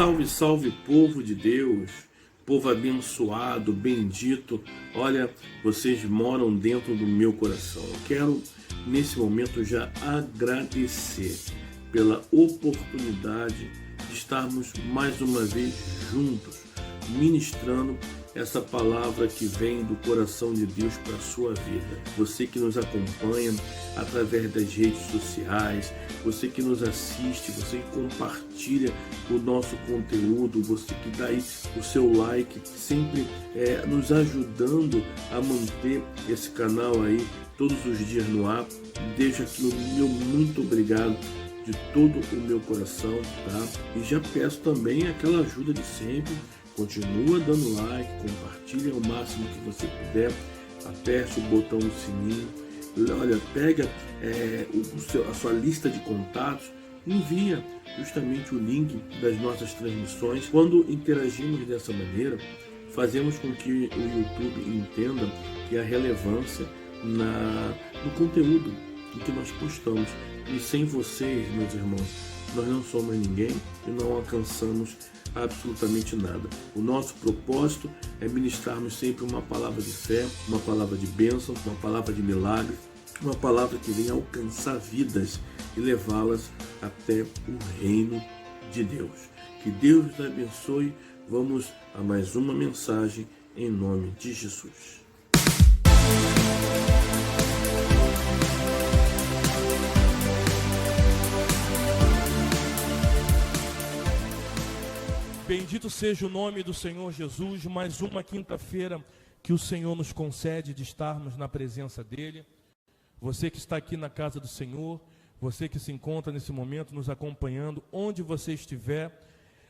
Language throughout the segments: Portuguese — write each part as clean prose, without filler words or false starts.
Salve, salve, povo de Deus, povo abençoado, bendito. Olha, vocês moram dentro do meu coração. Eu quero, nesse momento, já agradecer pela oportunidade de estarmos mais uma vez juntos, ministrando essa palavra que vem do coração de Deus para a sua vida. Você que nos acompanha através das redes sociais, você que nos assiste, você que compartilha o nosso conteúdo, você que dá aí o seu like, sempre nos ajudando a manter esse canal aí todos os dias no ar. Deixo aqui o meu muito obrigado de todo o meu coração, tá? E já peço também aquela ajuda de sempre. Continua dando like, compartilha ao máximo que você puder, aperte o botão do sininho, olha, pega a sua lista de contatos, envia justamente o link das nossas transmissões. Quando interagimos dessa maneira, fazemos com que o YouTube entenda que a relevância no conteúdo que nós postamos. E sem vocês, meus irmãos, nós não somos ninguém e não alcançamos absolutamente nada. O nosso propósito é ministrarmos sempre uma palavra de fé, uma palavra de bênção, uma palavra de milagre, uma palavra que venha alcançar vidas e levá-las até o reino de Deus. Que Deus nos abençoe. Vamos a mais uma mensagem em nome de Jesus. Bendito seja o nome do Senhor Jesus, mais uma quinta-feira que o Senhor nos concede de estarmos na presença dEle. Você que está aqui na casa do Senhor, você que se encontra nesse momento nos acompanhando, onde você estiver,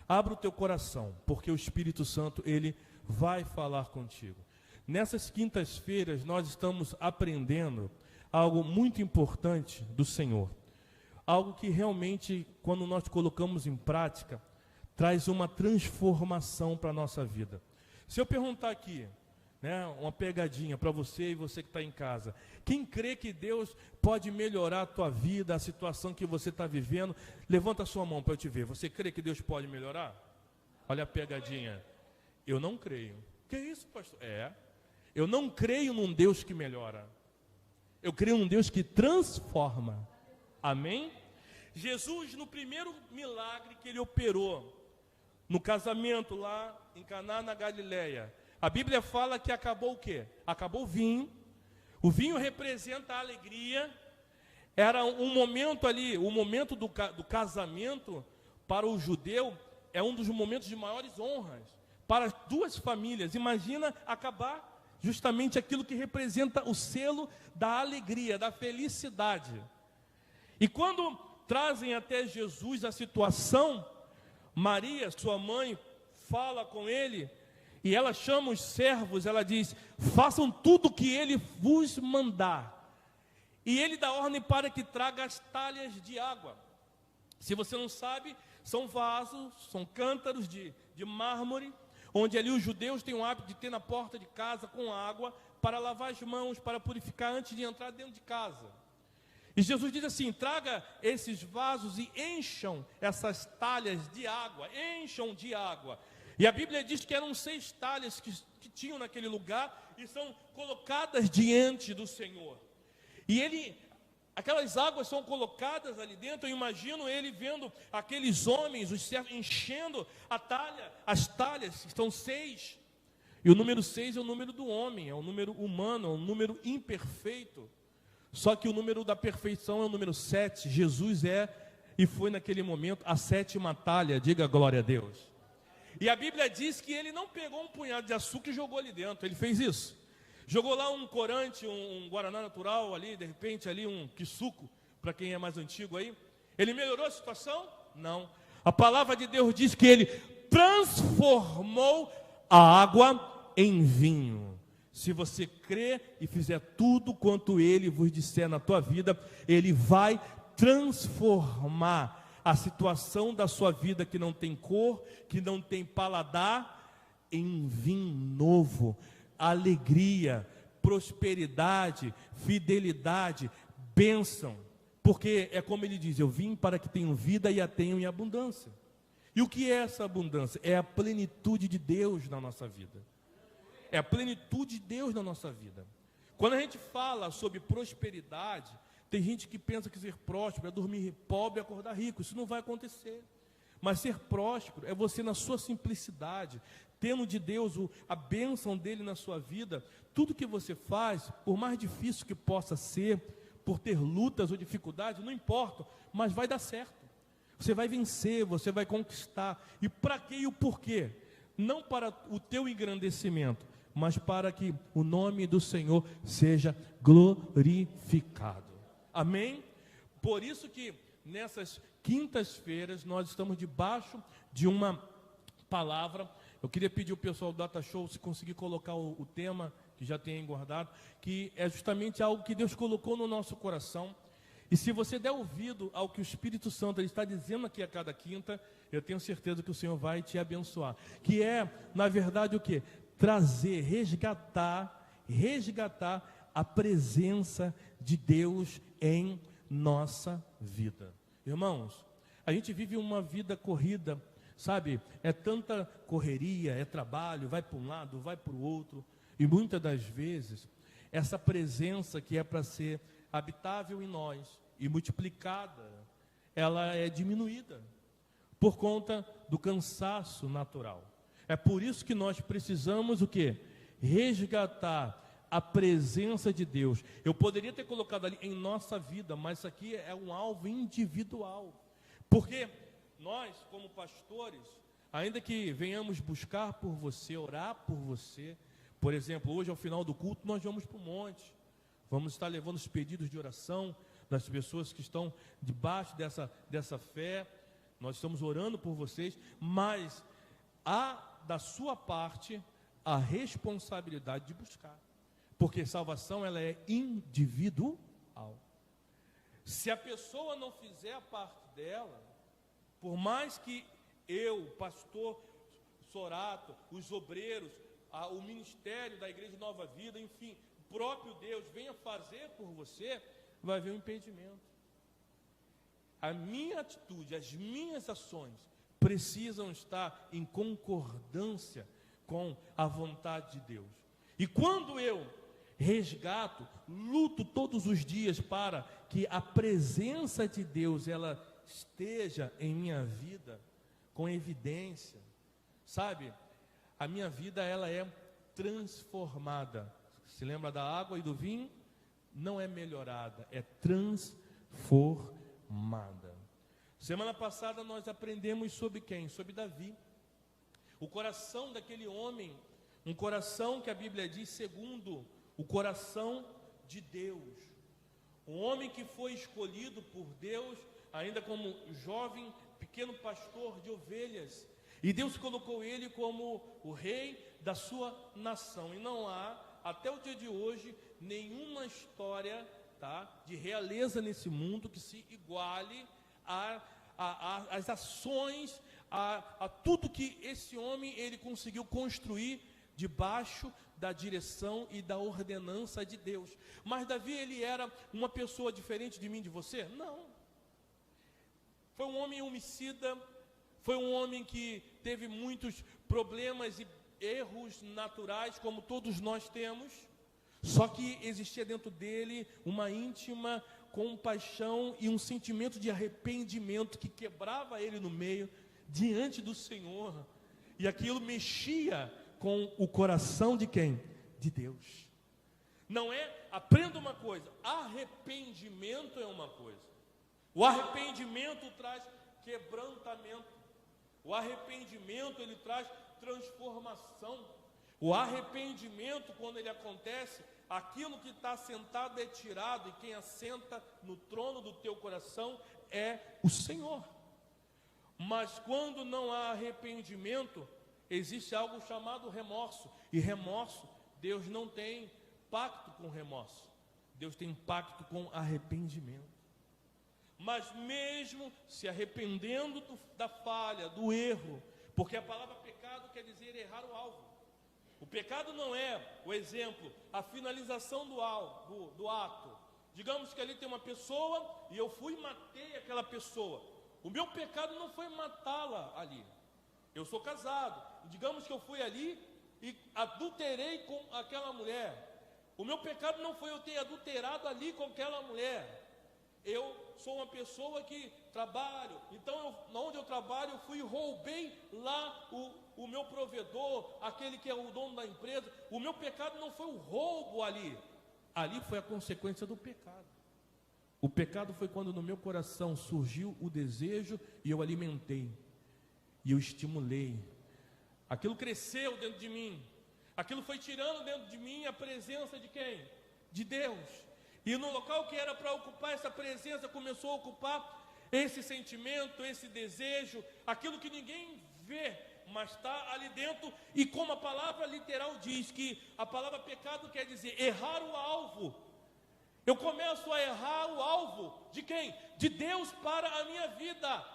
abra o teu coração, porque o Espírito Santo, Ele vai falar contigo. Nessas quintas-feiras nós estamos aprendendo algo muito importante do Senhor, algo que realmente, quando nós colocamos em prática, traz uma transformação para a nossa vida. Se eu perguntar aqui, uma pegadinha para você e você que está em casa, quem crê que Deus pode melhorar a tua vida, a situação que você está vivendo, levanta a sua mão para eu te ver. Você crê que Deus pode melhorar? Olha a pegadinha. Eu não creio. Que isso, pastor? Eu não creio num Deus que melhora. Eu creio num Deus que transforma. Amém? Jesus, no primeiro milagre que Ele operou, no casamento lá em Caná, na Galileia, a Bíblia fala que acabou o quê? Acabou o vinho. O vinho representa a alegria. Era um momento ali, o momento do casamento para o judeu é um dos momentos de maiores honras para as duas famílias. Imagina acabar justamente aquilo que representa o selo da alegria, da felicidade. E quando trazem até Jesus a situação, Maria, sua mãe, fala com ele e ela chama os servos, ela diz: façam tudo o que ele vos mandar. E ele dá ordem para que traga as talhas de água. Se você não sabe, são vasos, são cântaros de mármore, onde ali os judeus têm o hábito de ter na porta de casa com água para lavar as mãos, para purificar antes de entrar dentro de casa. E Jesus diz assim: traga esses vasos e encham essas talhas de água, encham de água. E a Bíblia diz que eram 6 talhas que tinham naquele lugar e são colocadas diante do Senhor. E aquelas águas são colocadas ali dentro. Eu imagino ele vendo aqueles homens, os servos, enchendo as talhas, que são 6. E o número 6 é o número do homem, é o número humano, é o número imperfeito. Só que o número da perfeição é o número 7. Jesus e foi naquele momento a 7ª talha. Diga glória a Deus. E a Bíblia diz que ele não pegou um punhado de açúcar e jogou ali dentro. Ele fez isso. Jogou lá um corante, um guaraná natural ali, de repente ali um quisuco, para quem é mais antigo aí. Ele melhorou a situação? Não. A palavra de Deus diz que ele transformou a água em vinho. Se você crer e fizer tudo quanto Ele vos disser na tua vida, Ele vai transformar a situação da sua vida que não tem cor, que não tem paladar, em vinho novo, alegria, prosperidade, fidelidade, bênção. Porque é como Ele diz: eu vim para que tenham vida e a tenham em abundância. E o que é essa abundância? É a plenitude de Deus na nossa vida. É a plenitude de Deus na nossa vida. Quando a gente fala sobre prosperidade, tem gente que pensa que ser próspero é dormir pobre e acordar rico. Isso não vai acontecer. Mas ser próspero é você, na sua simplicidade, tendo de Deus a bênção dele na sua vida, tudo que você faz, por mais difícil que possa ser, por ter lutas ou dificuldades, não importa, mas vai dar certo. Você vai vencer, você vai conquistar. E para quê e o porquê? Não para o teu engrandecimento, mas para que o nome do Senhor seja glorificado. Amém? Por isso que nessas quintas-feiras nós estamos debaixo de uma palavra. Eu queria pedir ao pessoal do Data Show se conseguir colocar o tema que já tem guardado, que é justamente algo que Deus colocou no nosso coração. E se você der ouvido ao que o Espírito Santo ele está dizendo aqui a cada quinta, eu tenho certeza que o Senhor vai te abençoar. Que é, na verdade, o quê? Trazer, resgatar a presença de Deus em nossa vida. Irmãos, a gente vive uma vida corrida, sabe? É tanta correria, é trabalho, vai para um lado, vai para o outro. E muitas das vezes, essa presença que é para ser habitável em nós e multiplicada, ela é diminuída por conta do cansaço natural. É por isso que nós precisamos o quê? Resgatar a presença de Deus. Eu poderia ter colocado ali em nossa vida, mas isso aqui é um alvo individual. Porque nós, como pastores, ainda que venhamos buscar por você, orar por você, por exemplo, hoje ao final do culto nós vamos para o monte, vamos estar levando os pedidos de oração das pessoas que estão debaixo dessa fé, nós estamos orando por vocês, mas há da sua parte a responsabilidade de buscar, porque salvação ela é individual. Se a pessoa não fizer a parte dela, por mais que eu, pastor Sorato, os obreiros, o ministério da Igreja Nova Vida, enfim, o próprio Deus venha fazer por você, vai haver um impedimento. A minha atitude, as minhas ações precisam estar em concordância com a vontade de Deus. E quando eu resgato, luto todos os dias para que a presença de Deus ela esteja em minha vida com evidência, sabe? A minha vida ela é transformada. Se lembra da água e do vinho? Não é melhorada, é transformada. Semana passada nós aprendemos sobre quem? Sobre Davi. O coração daquele homem, um coração que a Bíblia diz segundo o coração de Deus. Um homem que foi escolhido por Deus, ainda como jovem, pequeno pastor de ovelhas. E Deus colocou ele como o rei da sua nação. E não há, até o dia de hoje, nenhuma história, de realeza nesse mundo que se iguale às ações, a tudo que esse homem ele conseguiu construir debaixo da direção e da ordenança de Deus. Mas Davi, ele era uma pessoa diferente de mim e de você? Não. Foi um homem homicida, foi um homem que teve muitos problemas e erros naturais, como todos nós temos. Só que existia dentro dele uma íntima compaixão e um sentimento de arrependimento que quebrava ele no meio, diante do Senhor. E aquilo mexia com o coração de quem? De Deus. Não é, aprenda uma coisa, arrependimento é uma coisa. O arrependimento traz quebrantamento. O arrependimento, ele traz transformação. O arrependimento, quando ele acontece, aquilo que está sentado é tirado, e quem assenta no trono do teu coração é o Senhor. Mas quando não há arrependimento, existe algo chamado remorso. E remorso, Deus não tem pacto com remorso. Deus tem pacto com arrependimento. Mas mesmo se arrependendo da falha, do erro, porque a palavra pecado quer dizer errar o alvo. O pecado não é, o exemplo, a finalização do ato. Digamos que ali tem uma pessoa e eu fui e matei aquela pessoa. O meu pecado não foi matá-la ali. Eu sou casado. Digamos que eu fui ali e adulterei com aquela mulher. O meu pecado não foi eu ter adulterado ali com aquela mulher. Eu sou uma pessoa que trabalho, então onde eu trabalho, eu fui e roubei lá o meu provedor, aquele que é o dono da empresa. O meu pecado não foi o roubo ali. Ali foi a consequência do pecado. O pecado foi quando no meu coração surgiu o desejo e eu alimentei, e eu estimulei. Aquilo cresceu dentro de mim. Aquilo foi tirando dentro de mim a presença de quem? De Deus. E no local que era para ocupar essa presença, começou a ocupar esse sentimento, esse desejo, aquilo que ninguém vê, mas está ali dentro. E como a palavra literal diz, que a palavra pecado quer dizer errar o alvo. Eu começo a errar o alvo de quem? De Deus para a minha vida.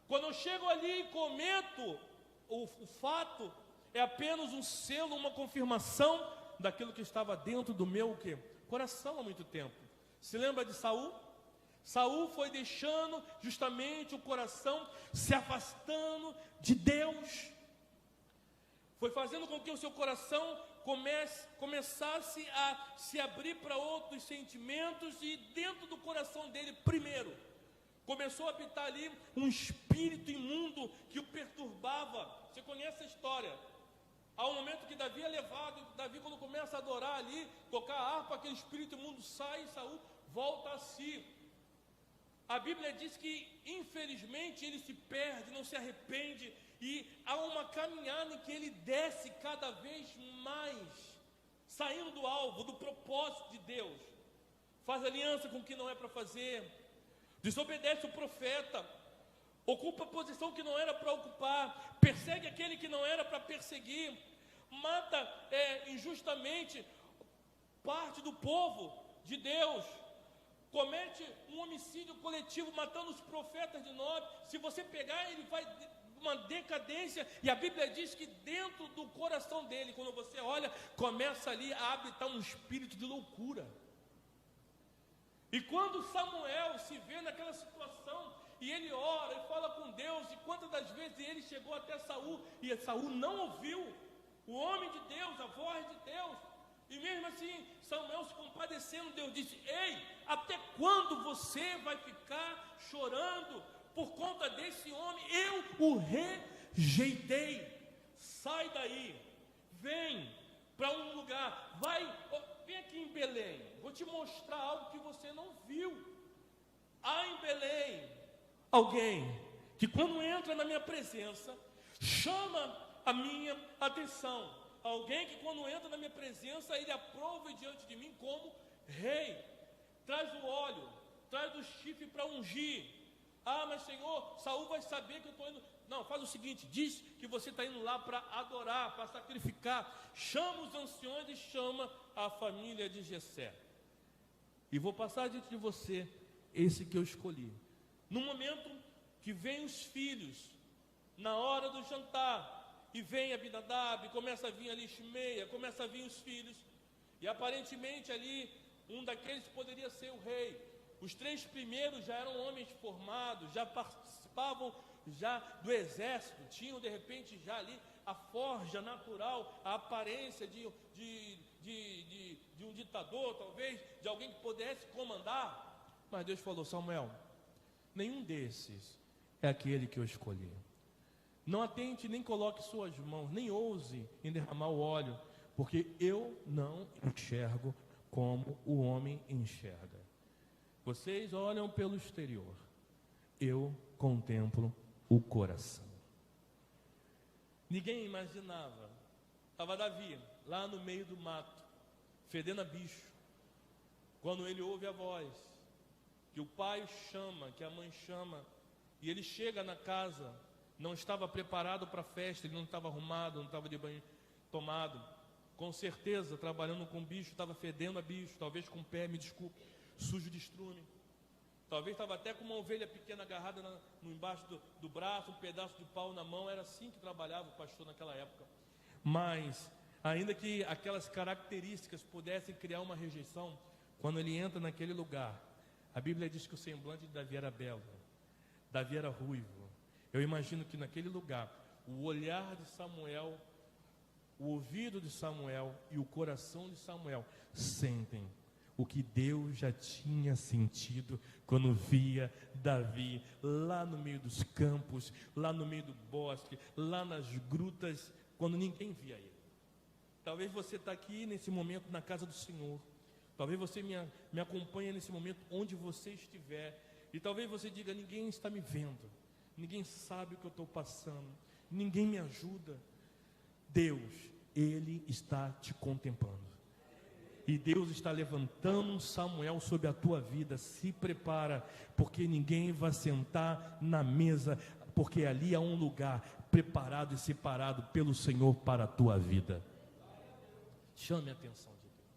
Quando eu chego ali e cometo o fato, é apenas um selo, uma confirmação daquilo que estava dentro do meu quê? Coração há muito tempo. Se lembra de Saul? Saul foi deixando justamente o coração se afastando de Deus. Foi fazendo com que o seu coração começasse a se abrir para outros sentimentos, e dentro do coração dele, primeiro, começou a habitar ali um espírito imundo que o perturbava. Você conhece a história? Há um momento que Davi é levado, Davi quando começa a adorar ali, tocar a harpa, aquele espírito imundo sai, e Saul volta a si. A Bíblia diz que infelizmente ele se perde, não se arrepende, e há uma caminhada em que ele desce cada vez mais, saindo do alvo, do propósito de Deus. Faz aliança com o que não é para fazer, desobedece o profeta, ocupa a posição que não era para ocupar, persegue aquele que não era para perseguir, mata injustamente parte do povo de Deus, comete um homicídio coletivo, matando os profetas de Nob. Se você pegar, ele vai uma decadência, e a Bíblia diz que dentro do coração dele, quando você olha, começa ali a habitar um espírito de loucura. E quando Samuel se vê naquela situação, e ele ora e fala com Deus, e quantas das vezes ele chegou até Saul, e Saul não ouviu o homem de Deus, a voz de Deus, e mesmo assim Samuel se compadecendo, Deus disse: ei, até quando você vai ficar chorando por conta desse homem? Eu o rejeitei. Sai daí, vem para um lugar, vem aqui em Belém, vou te mostrar algo que você não viu. Há em Belém alguém que quando entra na minha presença, chama a minha atenção. Alguém que quando entra na minha presença, ele aprova diante de mim como rei. Traz o óleo, traz o chifre para ungir. Ah, mas Senhor, Saul vai saber que eu estou indo. Não, faz o seguinte, diz que você está indo lá para adorar, para sacrificar. Chama os anciões e chama a família de Jessé. E vou passar diante de você esse que eu escolhi. No momento que vem os filhos, na hora do jantar, e vem Abinadab, começa a vir ali Shimeia, começa a vir os filhos, e aparentemente ali, um daqueles poderia ser o rei. Os 3 primeiros já eram homens formados, já participavam já do exército, tinham de repente já ali a forja natural, a aparência de um ditador, talvez, de alguém que pudesse comandar. Mas Deus falou: Samuel, nenhum desses é aquele que eu escolhi. Não atente, nem coloque suas mãos, nem ouse em derramar o óleo, porque eu não enxergo como o homem enxerga. Vocês olham pelo exterior, eu contemplo o coração. Ninguém imaginava. Estava Davi lá no meio do mato, fedendo a bicho, quando ele ouve a voz que o pai chama, que a mãe chama, e ele chega na casa. Não estava preparado para a festa, ele não estava arrumado, não estava de banho tomado. Com certeza, trabalhando com bicho, estava fedendo a bicho, talvez com o pé, me desculpe, sujo de estrume. Talvez estava até com uma ovelha pequena agarrada no embaixo do braço, um pedaço de pau na mão. Era assim que trabalhava o pastor naquela época. Mas, ainda que aquelas características pudessem criar uma rejeição, quando ele entra naquele lugar, a Bíblia diz que o semblante de Davi era belo. Davi era ruivo. Eu imagino que naquele lugar, o olhar de Samuel, o ouvido de Samuel e o coração de Samuel sentem o que Deus já tinha sentido quando via Davi lá no meio dos campos, lá no meio do bosque, lá nas grutas, quando ninguém via ele. Talvez você está aqui nesse momento na casa do Senhor, talvez você me acompanhe nesse momento onde você estiver, e talvez você diga: ninguém está me vendo, ninguém sabe o que eu estou passando, ninguém me ajuda. Deus, Ele está te contemplando. E Deus está levantando um Samuel sobre a tua vida. Se prepara, porque ninguém vai sentar na mesa, porque ali há um lugar preparado e separado pelo Senhor para a tua vida. Chame a atenção de Deus.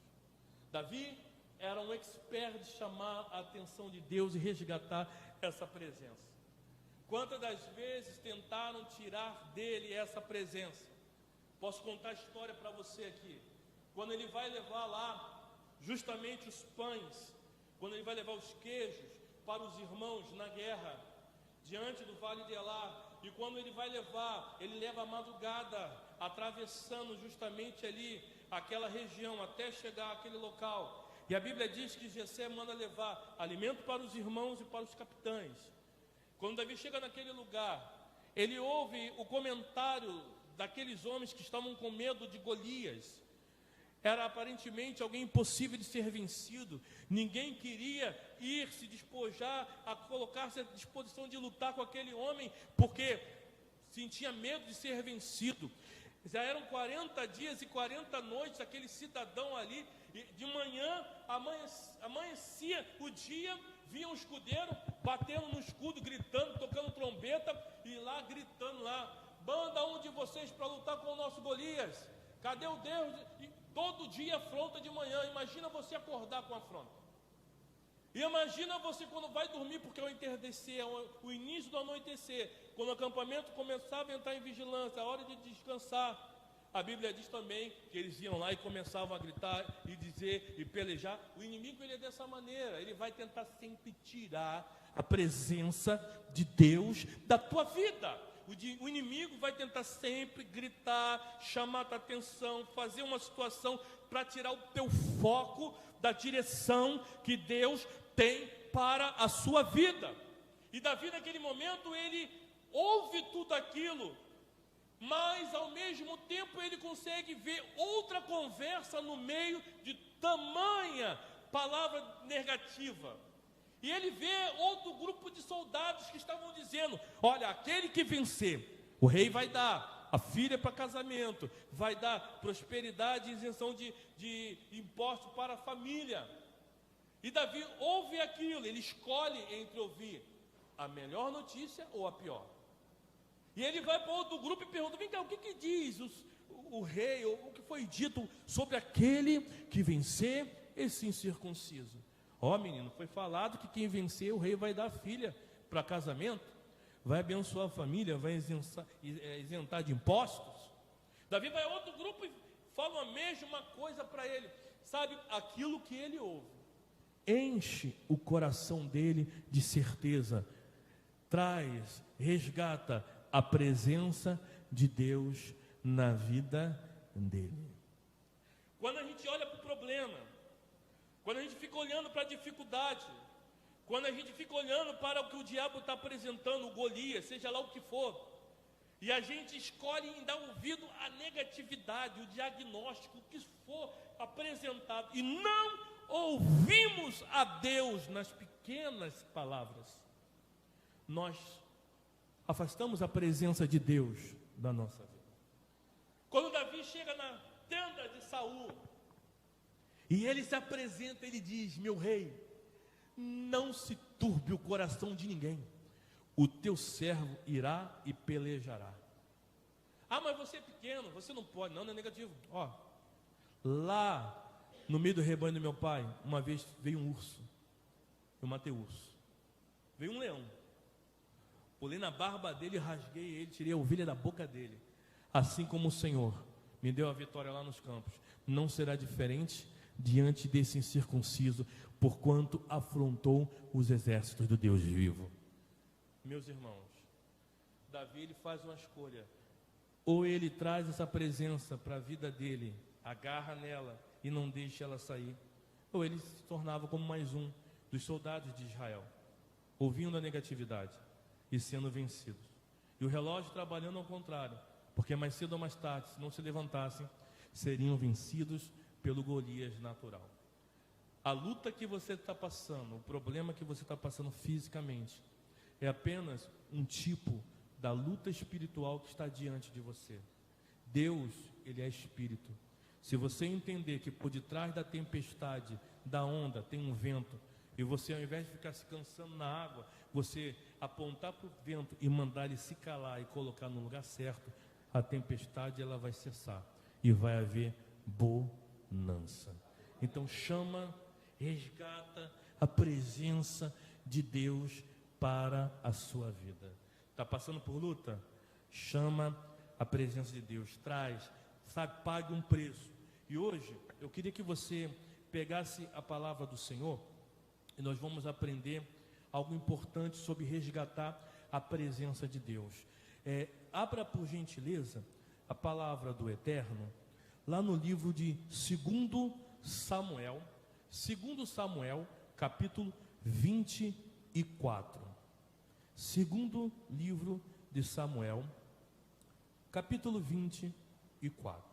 Davi era um expert de chamar a atenção de Deus e resgatar essa presença. Quantas das vezes tentaram tirar dele essa presença? Posso contar a história para você aqui. Quando ele vai levar lá justamente os pães, quando ele vai levar os queijos para os irmãos na guerra, diante do Vale de Elá, e quando ele vai levar, ele leva a madrugada, atravessando justamente ali aquela região, até chegar àquele local. E a Bíblia diz que Jessé manda levar alimento para os irmãos e para os capitães. Quando Davi chega naquele lugar, ele ouve o comentário daqueles homens que estavam com medo de Golias. Era aparentemente alguém impossível de ser vencido. Ninguém queria ir se despojar, a colocar-se à disposição de lutar com aquele homem, porque sentia medo de ser vencido. Já eram 40 dias e 40 noites aquele cidadão ali, e de manhã amanhecia o dia, vinha um escudeiro batendo no escudo, gritando, tocando trombeta, e lá gritando lá: manda um de vocês para lutar com o nosso Golias. Cadê o Deus? E todo dia afronta de manhã. Imagina você acordar com afronta. E imagina você quando vai dormir, porque ao entardecer, o início do anoitecer, quando o acampamento começava a entrar em vigilância, a hora de descansar, a Bíblia diz também que eles iam lá e começavam a gritar e dizer e pelejar. O inimigo, ele é dessa maneira, ele vai tentar sempre tirar a presença de Deus da tua vida. O inimigo vai tentar sempre gritar, chamar a tua atenção, fazer uma situação para tirar o teu foco da direção que Deus tem para a sua vida. E Davi, naquele momento, ele ouve tudo aquilo, mas ao mesmo tempo ele consegue ver outra conversa no meio de tamanha palavra negativa. E ele vê outro grupo de soldados que estavam dizendo: olha, aquele que vencer, o rei vai dar a filha para casamento, vai dar prosperidade e isenção de impostos para a família. E Davi ouve aquilo, ele escolhe entre ouvir a melhor notícia ou a pior. E ele vai para outro grupo e pergunta: vem cá, o que diz o rei, ou o que foi dito sobre aquele que vencer esse incircunciso? Ó, menino, foi falado que quem vencer, o rei vai dar a filha para casamento, vai abençoar a família, vai isentar de impostos. Davi vai a outro grupo e fala a mesma coisa para ele. Sabe, aquilo que ele ouve enche o coração dele de certeza, traz, resgata a presença de Deus na vida dele. Quando a gente olha para o problema, quando a gente fica olhando para a dificuldade, quando a gente fica olhando para o que o diabo está apresentando, o Golias, seja lá o que for, e a gente escolhe em dar ouvido à negatividade, o diagnóstico, o que for apresentado, e não ouvimos a Deus nas pequenas palavras, nós afastamos a presença de Deus da nossa vida. Quando Davi chega na tenda de Saul, e ele se apresenta, ele diz: meu rei, não se turbe o coração de ninguém, o teu servo irá e pelejará. Ah, mas você é pequeno, você não pode. Não é negativo. Ó, lá no meio do rebanho do meu pai, uma vez veio um urso, eu matei o urso. Veio um leão, pulei na barba dele, rasguei ele, tirei a ovelha da boca dele. Assim como o Senhor me deu a vitória lá nos campos, não será diferente diante desse incircunciso, porquanto afrontou os exércitos do Deus vivo. meus irmãos, Davi ele faz uma escolha. Ou ele traz essa presença para a vida dele, agarra nela e não deixa ela sair, ou ele se tornava como mais um dos soldados de Israel, ouvindo a negatividade e sendo vencidos. E o relógio trabalhando ao contrário, porque mais cedo ou mais tarde, se não se levantassem, seriam vencidos pelo Golias natural. A luta que você está passando, o problema que você está passando fisicamente, é apenas um tipo da luta espiritual que está diante de você. Deus, Ele é Espírito. Se você entender que por detrás da tempestade, da onda, tem um vento, e você, ao invés de ficar se cansando na água, você apontar para o vento e mandar ele se calar e colocar no lugar certo, a tempestade ela vai cessar e vai haver bonança. Então chama, resgata a presença de Deus para a sua vida. Está passando por luta? Chama a presença de Deus, traz, sabe, pague um preço. E hoje eu queria que você pegasse a palavra do Senhor e nós vamos aprender algo importante sobre resgatar a presença de Deus. Abra por gentileza a palavra do Eterno lá no livro de 2 Samuel, capítulo 24. Segundo livro de Samuel, capítulo 24.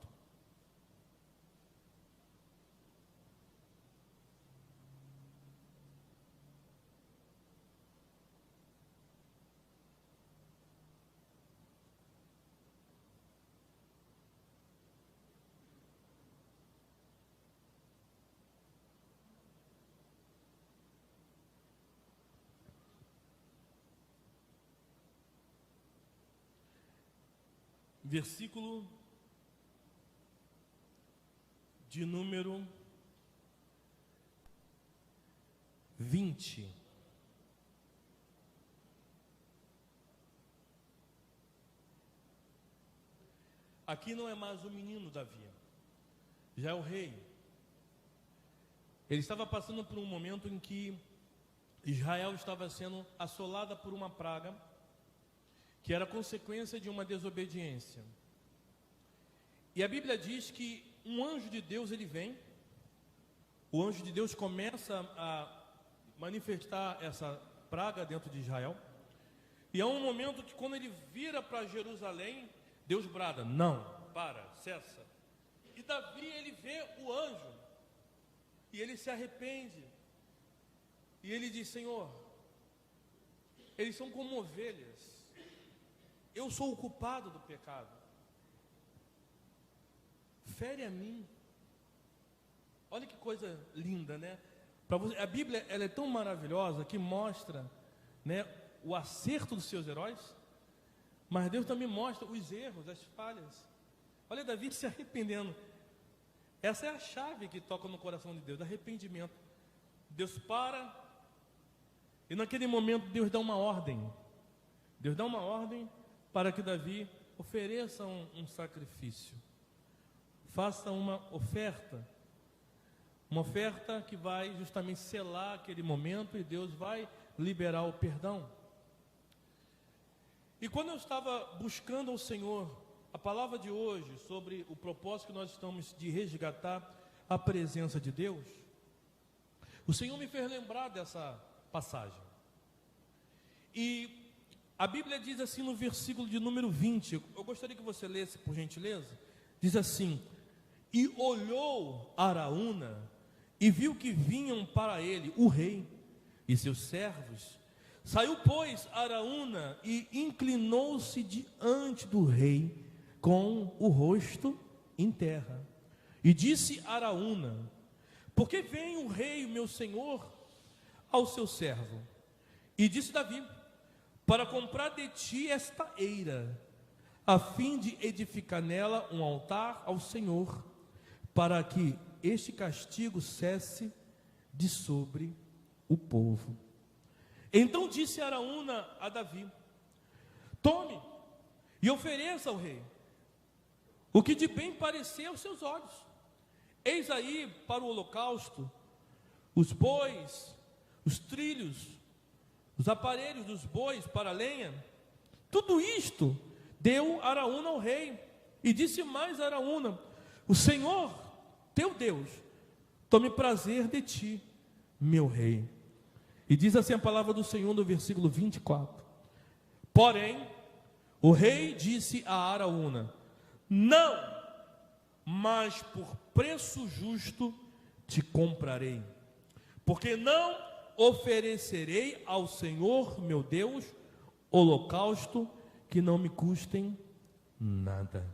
Versículo de número 20. Aqui não é mais o menino Davi, já é o rei. Ele estava passando por um momento em que Israel estava sendo assolada por uma praga, que era consequência de uma desobediência. E a Bíblia diz que um anjo de Deus ele vem, o anjo de Deus começa a manifestar essa praga dentro de Israel, e há um momento que quando ele vira para Jerusalém, Deus brada, não, para, cessa. E Davi ele vê o anjo, e ele se arrepende, e ele diz, Senhor, eles são como ovelhas, eu sou o culpado do pecado, fere a mim. Olha que coisa linda, né? Para você, a Bíblia ela é tão maravilhosa que mostra, né, o acerto dos seus heróis, mas Deus também mostra os erros, as falhas. Olha Davi se arrependendo. Essa é a chave que toca no coração de Deus, arrependimento. Deus para, e naquele momento Deus dá uma ordem. Deus dá uma ordem para que Davi ofereça um sacrifício, faça uma oferta que vai justamente selar aquele momento, e Deus vai liberar o perdão. E quando eu estava buscando ao Senhor a palavra de hoje sobre o propósito que nós estamos de resgatar a presença de Deus, o Senhor me fez lembrar dessa passagem. E a Bíblia diz assim no versículo de número 20, eu gostaria que você lesse por gentileza, diz assim, e olhou Araúna, e viu que vinham para ele o rei e seus servos. Saiu, pois, Araúna e inclinou-se diante do rei, com o rosto em terra. E disse Araúna, por que vem o rei, meu senhor, ao seu servo? E disse Davi, para comprar de ti esta eira, a fim de edificar nela um altar ao Senhor, para que este castigo cesse de sobre o povo. Então disse Araúna a Davi, tome e ofereça ao rei o que de bem parecer aos seus olhos. Eis aí para o holocausto os bois, os trilhos, os aparelhos dos bois para a lenha. Tudo isto deu Araúna ao rei. E disse mais a Araúna: o Senhor, teu Deus, tome prazer de ti, meu rei. E diz assim a palavra do Senhor no versículo 24. Porém, o rei disse a Araúna: não, mas por preço justo te comprarei, porque não oferecerei ao Senhor meu Deus holocausto que não me custem nada.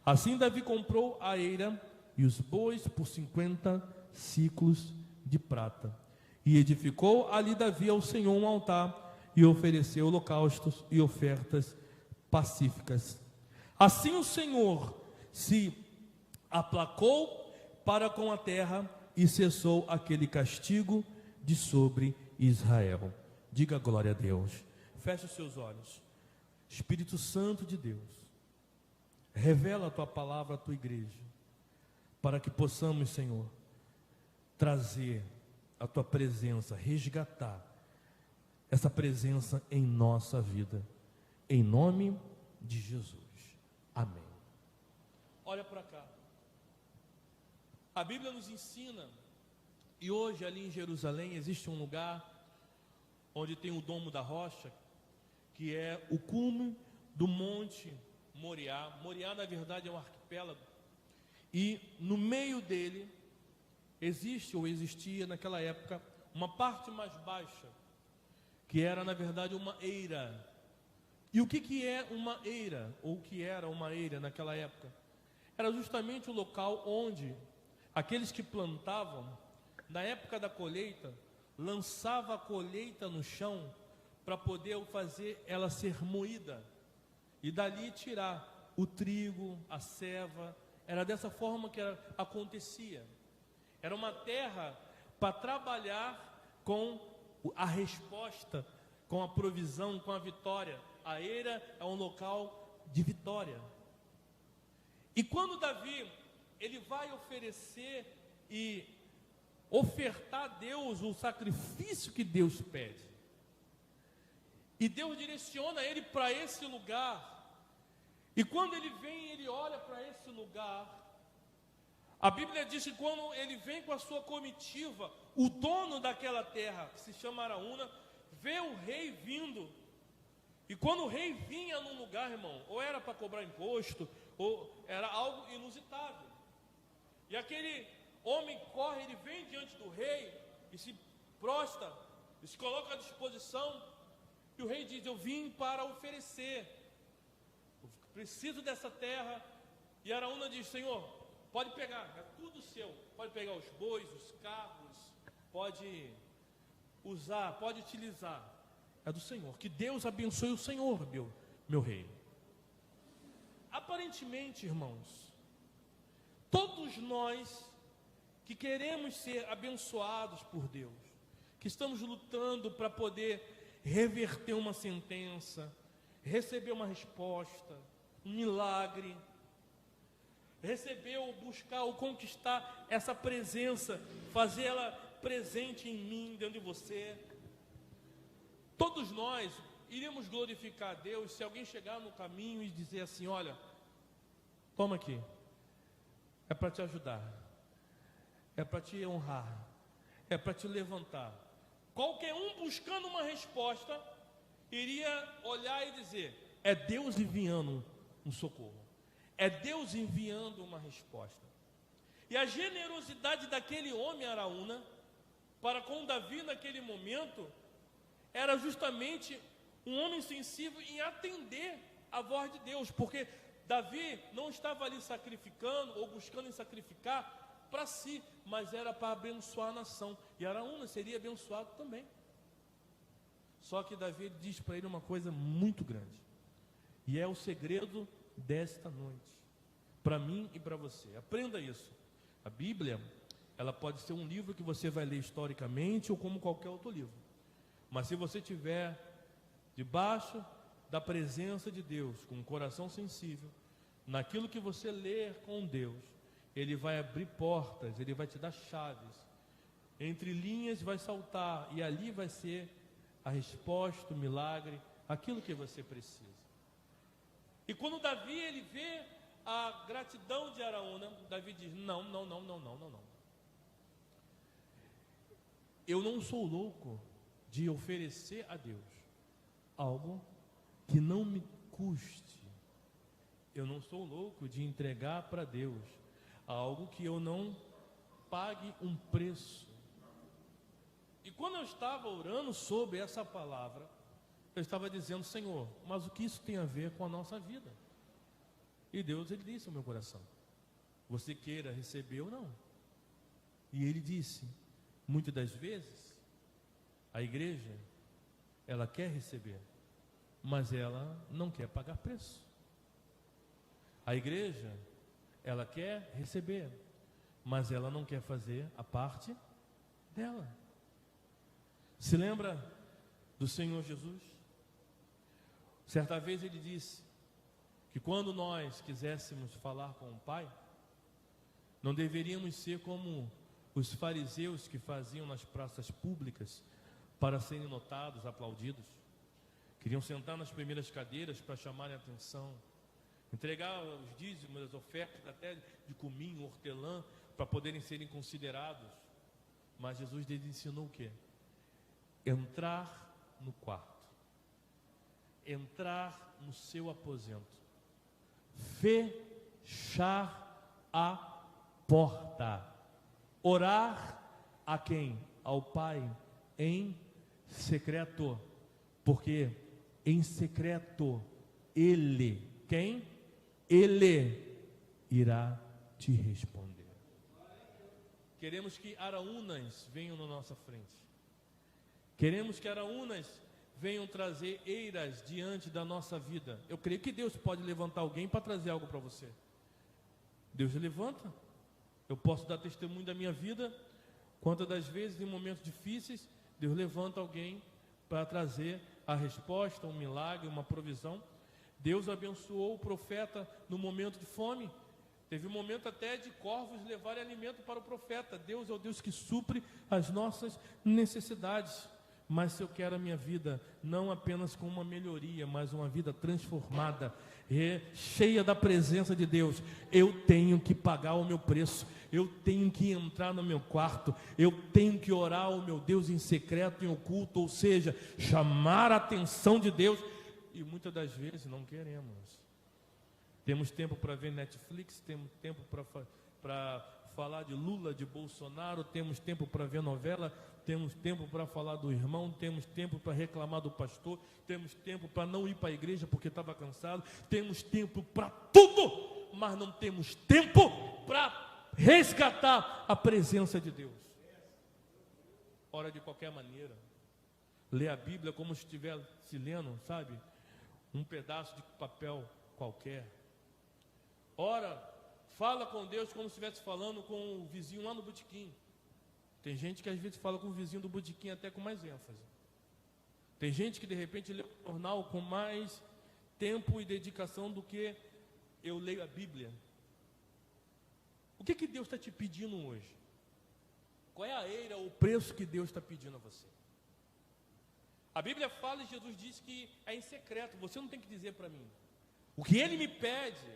Assim Davi comprou a eira e os bois por 50 siclos de prata, e edificou ali Davi ao Senhor um altar, e ofereceu holocaustos e ofertas pacíficas. Assim o Senhor se aplacou para com a terra, e cessou aquele castigo de sobre Israel. Diga glória a Deus. Feche os seus olhos. Espírito Santo de Deus, revela a tua palavra à tua igreja, para que possamos, Senhor, trazer a tua presença, resgatar essa presença em nossa vida, em nome de Jesus. Amém. Olha para cá. A Bíblia nos ensina, e hoje ali em Jerusalém existe um lugar onde tem o Domo da Rocha, que é o cume do Monte Moriá. Moriá, na verdade, é um arquipélago, e no meio dele existe ou existia naquela época uma parte mais baixa, que era na verdade uma eira. E o que é uma eira, ou o que era uma eira naquela época? Era justamente o local onde aqueles que plantavam, na época da colheita, lançava a colheita no chão para poder fazer ela ser moída e dali tirar o trigo, a ceva. Era dessa forma que acontecia. Era uma terra para trabalhar com a resposta, com a provisão, com a vitória. A eira é um local de vitória. E quando Davi, ele vai oferecer e ofertar a Deus o sacrifício que Deus pede, e Deus direciona ele para esse lugar, e quando ele vem, ele olha para esse lugar, a Bíblia diz que quando ele vem com a sua comitiva, o dono daquela terra, que se chama Araúna, vê o rei vindo. E quando o rei vinha num lugar, irmão, ou era para cobrar imposto, ou era algo inusitado. E aquele homem corre, ele vem diante do rei e se prostra, e se coloca à disposição. E o rei diz: eu vim para oferecer, eu preciso dessa terra. E Araúna diz: Senhor, pode pegar, é tudo seu. Pode pegar os bois, os carros, pode usar, pode utilizar. É do Senhor. Que Deus abençoe o Senhor, meu rei. Aparentemente, irmãos, todos nós que queremos ser abençoados por Deus, que estamos lutando para poder reverter uma sentença, receber uma resposta, um milagre, receber ou buscar ou conquistar essa presença, fazer ela presente em mim, dentro de você. Todos nós iremos glorificar a Deus se alguém chegar no caminho e dizer assim: olha, toma aqui, é para te ajudar, é para te honrar, é para te levantar. Qualquer um buscando uma resposta iria olhar e dizer: é Deus enviando um socorro, é Deus enviando uma resposta. E a generosidade daquele homem Araúna para com Davi naquele momento era justamente um homem sensível em atender a voz de Deus, porque Davi não estava ali sacrificando ou buscando em sacrificar para si, mas era para abençoar a nação, e Araúna seria abençoado também. Só que Davi diz para ele uma coisa muito grande, e é o segredo desta noite, para mim e para você. Aprenda isso. A Bíblia, ela pode ser um livro que você vai ler historicamente ou como qualquer outro livro, mas se você tiver debaixo da presença de Deus, com um coração sensível, naquilo que você ler com Deus, Ele vai abrir portas, Ele vai te dar chaves, entre linhas vai saltar, e ali vai ser a resposta, o milagre, aquilo que você precisa. E quando Davi ele vê a gratidão de Araúna, Davi diz: não. Eu não sou louco de oferecer a Deus algo que não me custe. Eu não sou louco de entregar para Deus algo que eu não pague um preço. E quando eu estava orando sobre essa palavra, eu estava dizendo: Senhor, mas o que isso tem a ver com a nossa vida? E Deus, ele disse ao meu coração: você queira receber ou não? E ele disse: muitas das vezes a igreja, ela quer receber, mas ela não quer pagar preço. A igreja, ela quer receber, mas ela não quer fazer a parte dela. Se lembra do Senhor Jesus? Certa vez ele disse que quando nós quiséssemos falar com o Pai, não deveríamos ser como os fariseus que faziam nas praças públicas para serem notados, aplaudidos. Queriam sentar nas primeiras cadeiras para chamarem a atenção, entregar os dízimos, as ofertas até de cominho, hortelã, para poderem serem considerados. Mas Jesus lhes ensinou o quê? Entrar no quarto, entrar no seu aposento, fechar a porta, orar a quem? Ao Pai em secreto, porque em secreto Ele, quem? Ele irá te responder. Queremos que araúnas venham na nossa frente. Queremos que araúnas venham trazer eiras diante da nossa vida. Eu creio que Deus pode levantar alguém para trazer algo para você. Deus levanta. Eu posso dar testemunho da minha vida. Quantas das vezes em momentos difíceis, Deus levanta alguém para trazer a resposta, um milagre, uma provisão. Deus abençoou o profeta no momento de fome. Teve um momento até de corvos levarem alimento para o profeta. Deus é o Deus que supre as nossas necessidades. Mas se eu quero a minha vida não apenas com uma melhoria, mas uma vida transformada, cheia da presença de Deus, eu tenho que pagar o meu preço, eu tenho que entrar no meu quarto, eu tenho que orar ao meu Deus em secreto, em oculto, ou seja, chamar a atenção de Deus. E muitas das vezes não queremos. Temos tempo para ver Netflix, temos tempo para falar de Lula, de Bolsonaro, temos tempo para ver novela, temos tempo para falar do irmão, temos tempo para reclamar do pastor, temos tempo para não ir para a igreja porque estava cansado, temos tempo para tudo, mas não temos tempo para resgatar a presença de Deus. Ora, de qualquer maneira, lê a Bíblia como se estivesse lendo, sabe? Um pedaço de papel qualquer. Ora, fala com Deus como se estivesse falando com o vizinho lá no botequim. Tem gente que às vezes fala com o vizinho do botequim até com mais ênfase. Tem gente que de repente lê o jornal com mais tempo e dedicação do que eu leio a Bíblia. O que Deus está te pedindo hoje? Qual é a eira, o preço que Deus está pedindo a você? A Bíblia fala e Jesus disse que é em secreto, você não tem que dizer para mim. O que Ele me pede,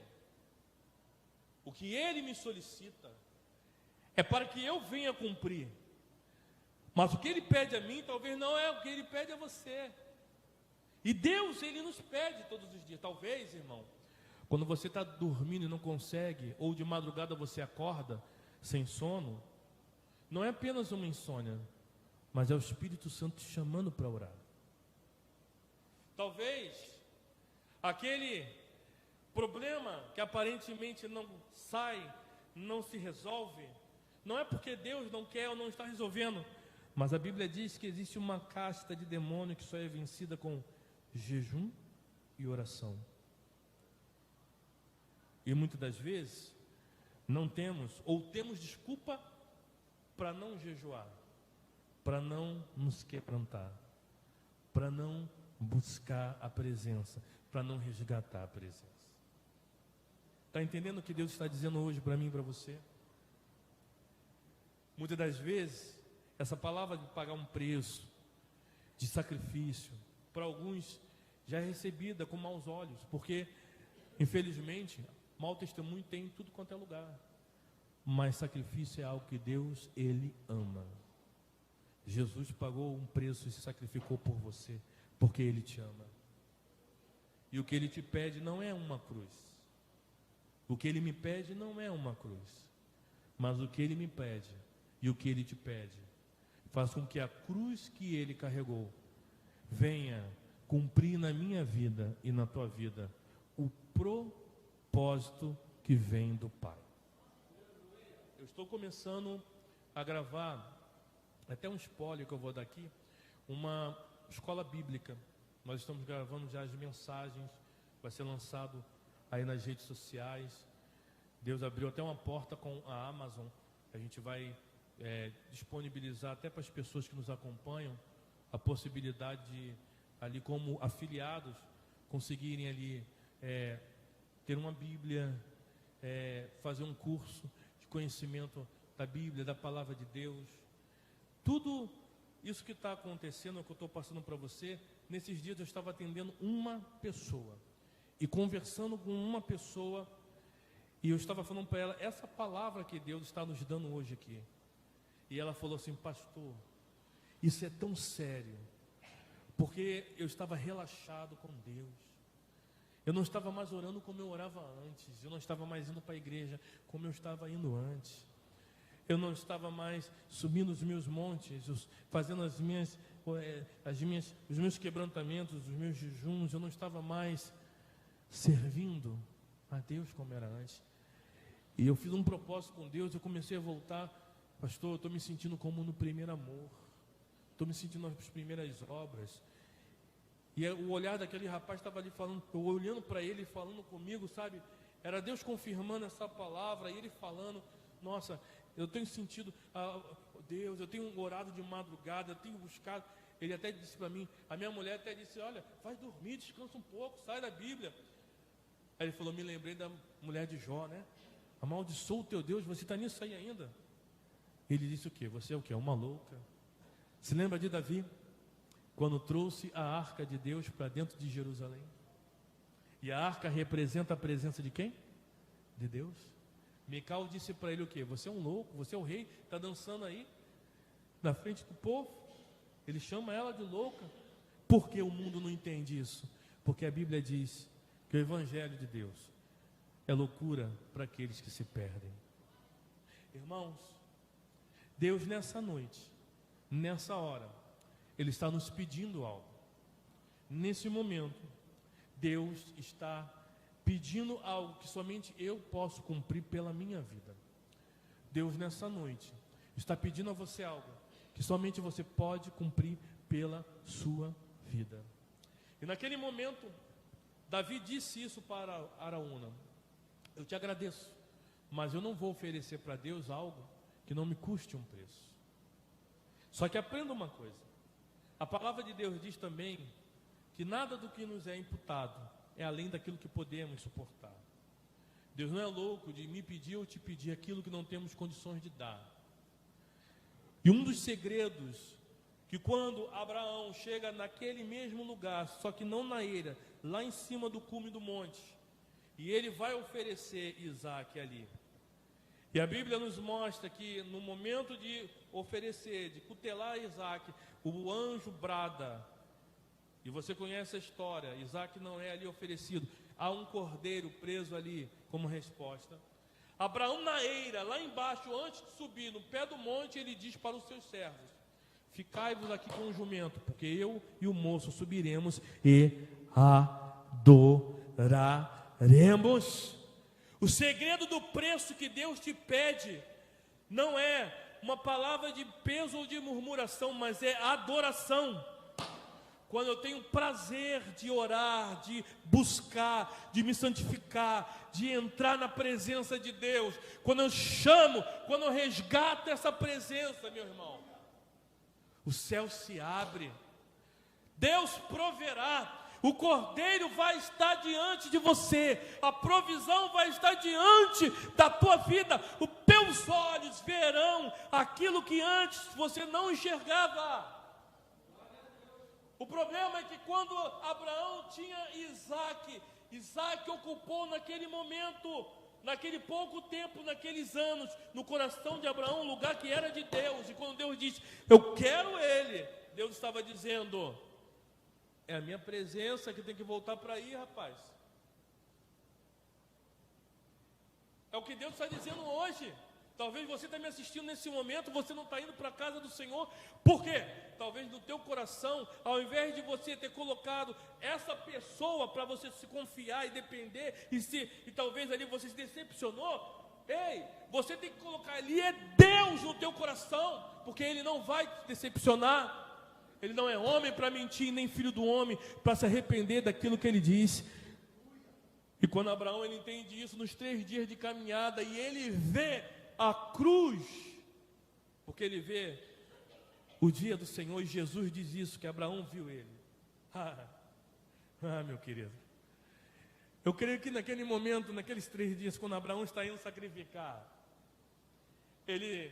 o que Ele me solicita, é para que eu venha cumprir. Mas o que Ele pede a mim, talvez não é o que Ele pede a você. E Deus, Ele nos pede todos os dias. Talvez, irmão, quando você está dormindo e não consegue, ou de madrugada você acorda sem sono, não é apenas uma insônia, mas é o Espírito Santo te chamando para orar. Talvez aquele problema que aparentemente não sai, não se resolve, não é porque Deus não quer ou não está resolvendo, mas a Bíblia diz que existe uma casta de demônio que só é vencida com jejum e oração. E muitas das vezes não temos, ou temos desculpa para não jejuar, para não nos quebrantar, para não buscar a presença, para não resgatar a presença. Está entendendo o que Deus está dizendo hoje para mim e para você? Muitas das vezes, essa palavra de pagar um preço, de sacrifício, para alguns já é recebida com maus olhos, porque, infelizmente, mau testemunho tem em tudo quanto é lugar. Mas sacrifício é algo que Deus, Ele ama. Jesus pagou um preço e se sacrificou por você, porque Ele te ama. E o que Ele te pede não é uma cruz. O que Ele me pede não é uma cruz. Mas o que Ele me pede e o que Ele te pede faz com que a cruz que Ele carregou venha cumprir na minha vida e na tua vida o propósito que vem do Pai. Eu estou começando a gravar, até um spoiler que eu vou dar aqui, uma escola bíblica. Nós estamos gravando já as mensagens, vai ser lançado aí nas redes sociais. Deus abriu até uma porta com a Amazon. A gente vai disponibilizar até para as pessoas que nos acompanham a possibilidade de, ali como afiliados, conseguirem ali ter uma Bíblia, fazer um curso de conhecimento da Bíblia, da Palavra de Deus. Tudo isso que está acontecendo, que eu estou passando para você, nesses dias eu estava atendendo uma pessoa e conversando com uma pessoa, e eu estava falando para ela essa palavra que Deus está nos dando hoje aqui. E ela falou assim: pastor, isso é tão sério, porque eu estava relaxado com Deus. Eu não estava mais orando como eu orava antes. Eu não estava mais indo para a igreja como eu estava indo antes. Eu não estava mais subindo os meus montes, fazendo os meus quebrantamentos, os meus jejuns. Eu não estava mais servindo a Deus como era antes. E eu fiz um propósito com Deus. Eu comecei a voltar. Pastor, eu estou me sentindo como no primeiro amor. Estou me sentindo nas primeiras obras. E o olhar daquele rapaz estava ali falando, eu olhando para ele, falando comigo, sabe? Era Deus confirmando essa palavra, e ele falando: nossa, eu tenho sentido, Deus, eu tenho orado de madrugada, eu tenho buscado. Ele até disse para mim, a minha mulher até disse: olha, vai dormir, descansa um pouco, sai da Bíblia. Aí ele falou: me lembrei da mulher de Jó, né? Amaldiçoa o teu Deus, você está nisso aí ainda? Ele disse o quê? Você é o quê? Uma louca. Se lembra de Davi? Quando trouxe a arca de Deus para dentro de Jerusalém. E a arca representa a presença de quem? De Deus. Mical disse para ele o quê? Você é um louco, você é o rei, está dançando aí na frente do povo. Ele chama ela de louca. Por que o mundo não entende isso? Porque a Bíblia diz que o Evangelho de Deus é loucura para aqueles que se perdem. Irmãos, Deus nessa noite, nessa hora, Ele está nos pedindo algo. Nesse momento, Deus está pedindo algo que somente eu posso cumprir pela minha vida. Deus nessa noite está pedindo a você algo que somente você pode cumprir pela sua vida. E naquele momento, Davi disse isso para Araúna: eu te agradeço, mas eu não vou oferecer para Deus algo que não me custe um preço. Só que aprenda uma coisa: a palavra de Deus diz também que nada do que nos é imputado é além daquilo que podemos suportar. Deus não é louco de me pedir ou te pedir aquilo que não temos condições de dar. E um dos segredos, que quando Abraão chega naquele mesmo lugar, só que não na eira, lá em cima do cume do monte, e ele vai oferecer Isaque ali. E a Bíblia nos mostra que no momento de oferecer, de cutelar Isaque, o anjo brada. E você conhece a história, Isaque não é ali oferecido. Há um cordeiro preso ali como resposta. Abraão na eira, lá embaixo, antes de subir no pé do monte, ele diz para os seus servos: ficai-vos aqui com o jumento, porque eu e o moço subiremos e adoraremos. O segredo do preço que Deus te pede não é uma palavra de peso ou de murmuração, mas é adoração. Quando eu tenho prazer de orar, de buscar, de me santificar, de entrar na presença de Deus, quando eu chamo, quando eu resgato essa presença, meu irmão, o céu se abre, Deus proverá. O cordeiro vai estar diante de você, a provisão vai estar diante da tua vida, os teus olhos verão aquilo que antes você não enxergava. O problema é que quando Abraão tinha Isaac, Isaac ocupou naquele momento, naquele pouco tempo, naqueles anos, no coração de Abraão, um lugar que era de Deus. E quando Deus disse, eu quero ele, Deus estava dizendo, é a minha presença que tem que voltar para aí, rapaz. É o que Deus está dizendo hoje. Talvez você está me assistindo nesse momento, você não está indo para a casa do Senhor. Por quê? Talvez no teu coração, ao invés de você ter colocado essa pessoa para você se confiar e depender, e talvez ali você se decepcionou, ei, você tem que colocar ali é Deus no teu coração, porque Ele não vai te decepcionar. Ele não é homem para mentir, nem filho do homem para se arrepender daquilo que Ele disse. E quando Abraão ele entende isso, nos 3 dias de caminhada, e ele vê a cruz, porque ele vê o dia do Senhor, e Jesus diz isso, que Abraão viu ele. Meu querido, eu creio que naquele momento, naqueles 3 dias, quando Abraão está indo sacrificar, ele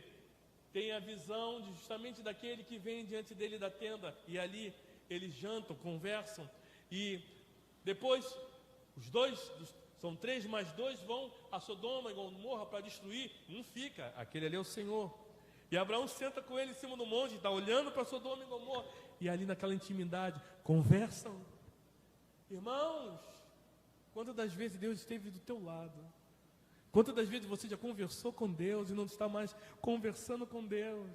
tem a visão justamente daquele que vem diante dele da tenda, e ali eles jantam, conversam, e depois os dois, são 3 mais 2, vão a Sodoma e Gomorra para destruir. Um fica, aquele ali é o Senhor. E Abraão senta com ele em cima do monte, está olhando para Sodoma e Gomorra, e ali naquela intimidade, conversam. Irmãos, quantas das vezes Deus esteve do teu lado? Quantas das vezes você já conversou com Deus e não está mais conversando com Deus?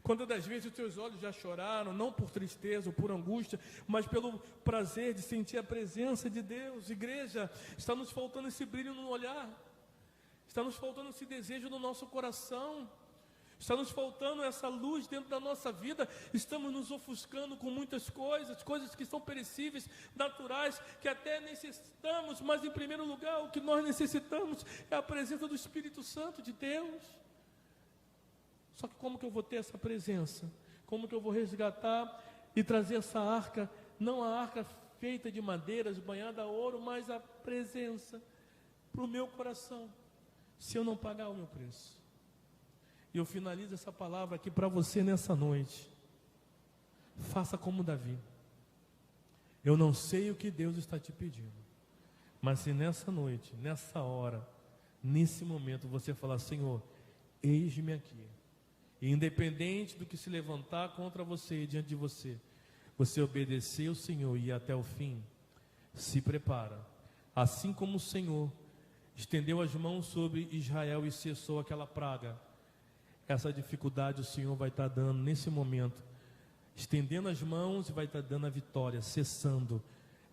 Quantas das vezes os teus olhos já choraram, não por tristeza ou por angústia, mas pelo prazer de sentir a presença de Deus? Igreja, está nos faltando esse brilho no olhar, está nos faltando esse desejo no nosso coração, está nos faltando essa luz dentro da nossa vida. Estamos nos ofuscando com muitas coisas, coisas que são perecíveis, naturais, que até necessitamos, mas em primeiro lugar o que nós necessitamos é a presença do Espírito Santo de Deus. Só que como que eu vou ter essa presença? Como que eu vou resgatar e trazer essa arca, não a arca feita de madeiras, banhada a ouro, mas a presença para o meu coração, se eu não pagar o meu preço? E eu finalizo essa palavra aqui para você nessa noite. Faça como Davi. Eu não sei o que Deus está te pedindo, mas se nessa noite, nessa hora, nesse momento você falar, Senhor, eis-me aqui, e independente do que se levantar contra você, diante de você, você obedecer ao Senhor e ir até o fim, se prepara. Assim como o Senhor estendeu as mãos sobre Israel e cessou aquela praga, essa dificuldade o Senhor vai estar dando nesse momento, estendendo as mãos, e vai estar dando a vitória, cessando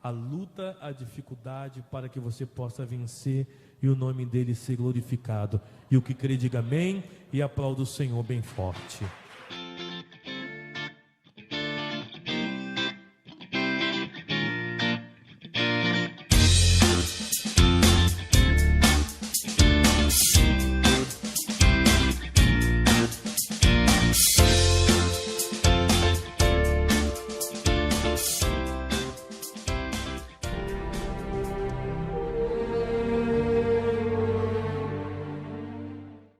a luta, a dificuldade, para que você possa vencer e o nome dele ser glorificado. E o que crê, diga amém e aplauda o Senhor bem forte.